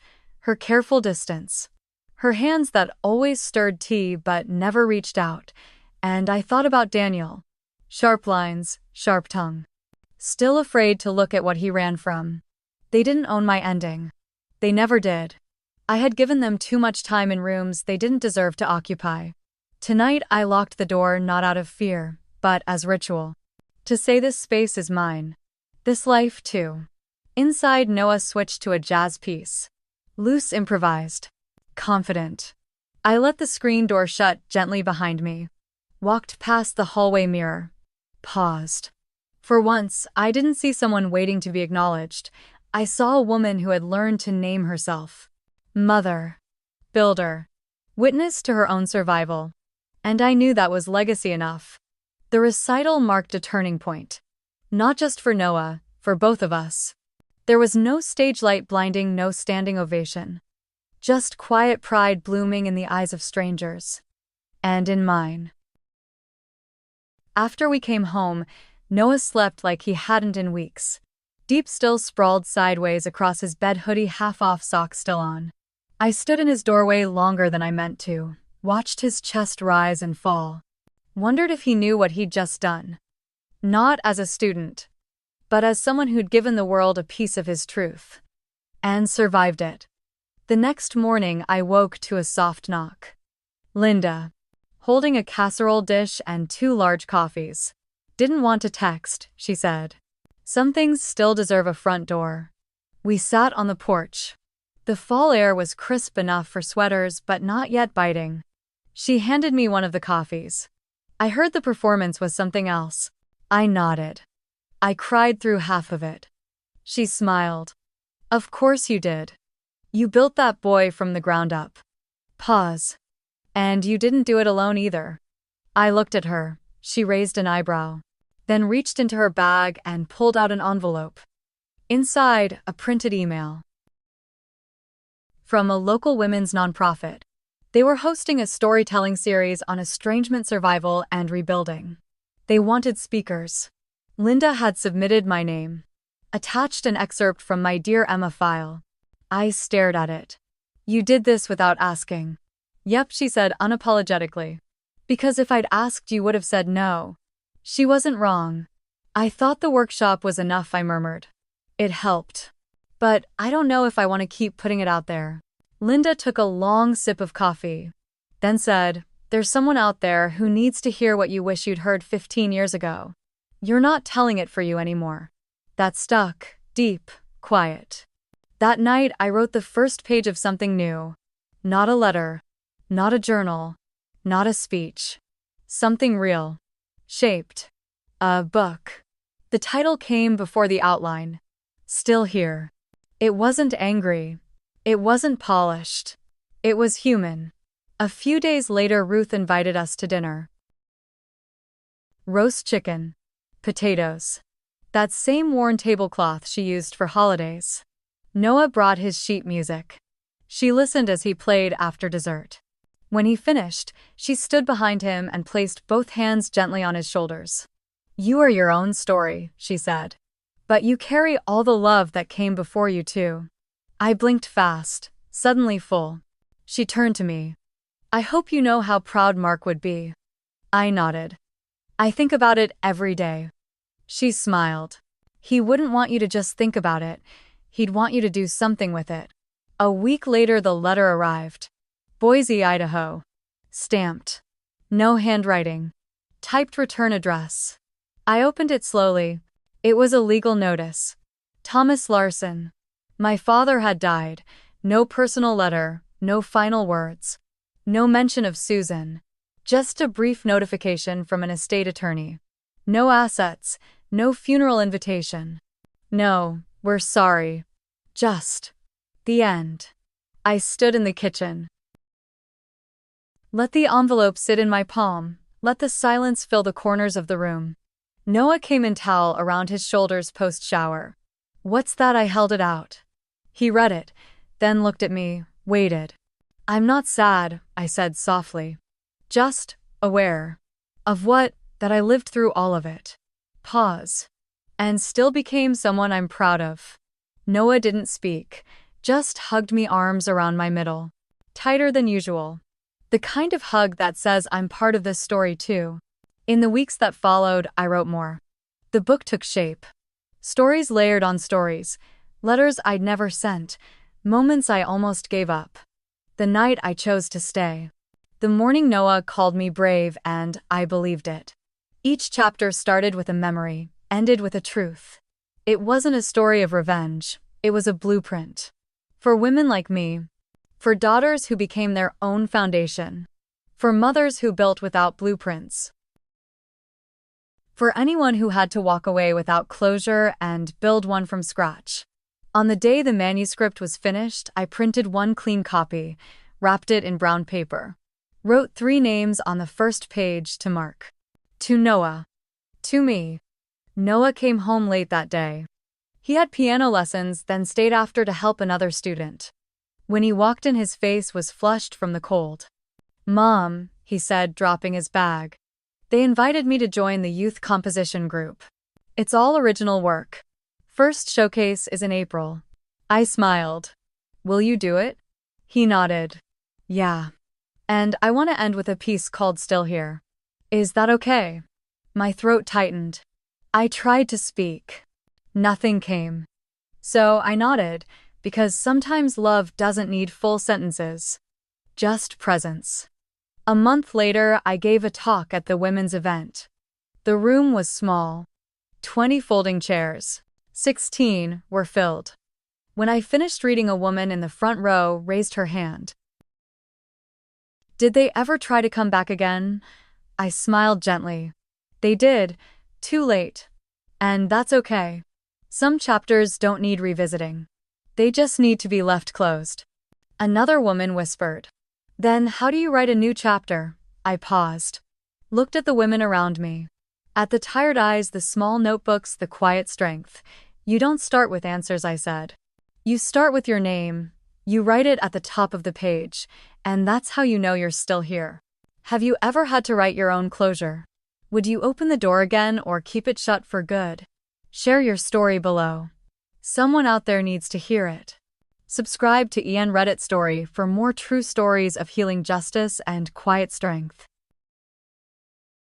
A: her careful distance. Her hands that always stirred tea but never reached out. And I thought about Daniel. Sharp lines, sharp tongue. Still afraid to look at what he ran from. They didn't own my ending. They never did. I had given them too much time in rooms they didn't deserve to occupy. Tonight I locked the door not out of fear, but as ritual. To say this space is mine. This life too. Inside, Noah switched to a jazz piece. Loose, improvised. Confident. I let the screen door shut gently behind me. Walked past the hallway mirror. Paused. For once, I didn't see someone waiting to be acknowledged. I saw a woman who had learned to name herself. Mother. Builder. Witness to her own survival. And I knew that was legacy enough. The recital marked a turning point. Not just for Noah, for both of us. There was no stage light blinding, no standing ovation. Just quiet pride blooming in the eyes of strangers. And in mine. After we came home, Noah slept like he hadn't in weeks. Deep still sprawled sideways across his bed, hoodie half off, socks still on. I stood in his doorway longer than I meant to, watched his chest rise and fall. Wondered if he knew what he'd just done. Not as a student, but as someone who'd given the world a piece of his truth. And survived it. The next morning I woke to a soft knock. Linda. Holding a casserole dish and 2 large coffees. Didn't want to text, she said. Some things still deserve a front door. We sat on the porch. The fall air was crisp enough for sweaters but not yet biting. She handed me one of the coffees. I heard the performance was something else. I nodded. I cried through half of it. She smiled. Of course you did. You built that boy from the ground up. Pause. And you didn't do it alone either. I looked at her. She raised an eyebrow. Then reached into her bag and pulled out an envelope. Inside, a printed email. From a local women's nonprofit. They were hosting a storytelling series on estrangement survival and rebuilding. They wanted speakers. Linda had submitted my name. Attached an excerpt from my Dear Emma file. I stared at it. You did this without asking. Yep, she said unapologetically. Because if I'd asked, you would have said no. She wasn't wrong. I thought the workshop was enough, I murmured. It helped. But I don't know if I want to keep putting it out there. Linda took a long sip of coffee. Then said, there's someone out there who needs to hear what you wish you'd heard 15 years ago. You're not telling it for you anymore. That stuck, deep, quiet. That night I wrote the first page of something new. Not a letter. Not a journal. Not a speech. Something real. Shaped. A book. The title came before the outline. Still here. It wasn't angry. It wasn't polished. It was human. A few days later, Ruth invited us to dinner. Roast chicken. Potatoes. That same worn tablecloth she used for holidays. Noah brought his sheet music. She listened as he played after dessert. When he finished, she stood behind him and placed both hands gently on his shoulders. You are your own story, she said. But you carry all the love that came before you too. I blinked fast, suddenly full. She turned to me. I hope you know how proud Mark would be. I nodded. I think about it every day. She smiled. He wouldn't want you to just think about it. He'd want you to do something with it. A week later, the letter arrived. Boise, Idaho. Stamped. No handwriting. Typed return address. I opened it slowly. It was a legal notice. Thomas Larson. My father had died. No personal letter, no final words. No mention of Susan. Just a brief notification from an estate attorney. No assets, no funeral invitation. No, we're sorry. Just. The end. I stood in the kitchen. Let the envelope sit in my palm, let the silence fill the corners of the room. Noah came in, towel around his shoulders post-shower. What's that? I held it out. He read it, then looked at me, waited. I'm not sad, I said softly. Just aware. Of what? That I lived through all of it. Pause. And still became someone I'm proud of. Noah didn't speak, just hugged me, arms around my middle. Tighter than usual. The kind of hug that says I'm part of this story too. In the weeks that followed, I wrote more. The book took shape. Stories layered on stories, letters I'd never sent, moments I almost gave up. The night I chose to stay. The morning Noah called me brave, and I believed it. Each chapter started with a memory, ended with a truth. It wasn't a story of revenge, it was a blueprint. For women like me. For daughters who became their own foundation. For mothers who built without blueprints. For anyone who had to walk away without closure and build one from scratch. On the day the manuscript was finished, I printed one clean copy, wrapped it in brown paper. Wrote 3 names on the first page to mark. To Noah. To me. Noah came home late that day. He had piano lessons, then stayed after to help another student. When he walked in, his face was flushed from the cold. "Mom," he said, dropping his bag. "They invited me to join the youth composition group. It's all original work. First showcase is in April." I smiled. "Will you do it?" He nodded. "Yeah. And I want to end with a piece called Still Here. Is that okay?" My throat tightened. I tried to speak. Nothing came. So I nodded, because sometimes love doesn't need full sentences. Just presence. A month later, I gave a talk at the women's event. The room was small. 20 folding chairs. 16 were filled. When I finished reading, a woman in the front row raised her hand. "Did they ever try to come back again?" I smiled gently. "They did. Too late. And that's okay. Some chapters don't need revisiting. They just need to be left closed." Another woman whispered. "Then how do you write a new chapter?" I paused. Looked at the women around me. At the tired eyes, the small notebooks, the quiet strength. "You don't start with answers," I said. "You start with your name. You write it at the top of the page, and that's how you know you're still here." Have you ever had to write your own closure? Would you open the door again or keep it shut for good? Share your story below. Someone out there needs to hear it. Subscribe to EN Reddit Story for more true stories of healing, justice, and quiet strength.